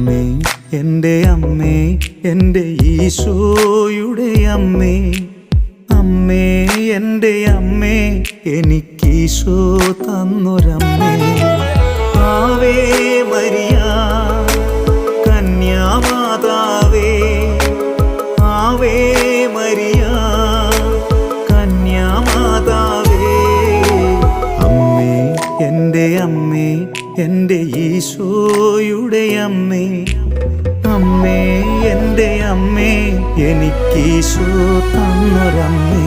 അമ്മേ, എൻ്റെ അമ്മേ, എൻ്റെ ഈശോയുടെ അമ്മേ, അമ്മേ, എൻ്റെ അമ്മേ, എനിക്കീശോ തന്നൊരമ്മേ. ആവേ മരിയ കന്യാമാതാവേ, ആവേ മരിയ കന്യാമാതാവേ. അമ്മേ, എൻ്റെ അമ്മേ, എൻ്റെ ഈശോയുടെ അമ്മേ, അമ്മേ, എൻ്റെ അമ്മേ, എനിക്കീശോ തന്നൊരമ്മേ.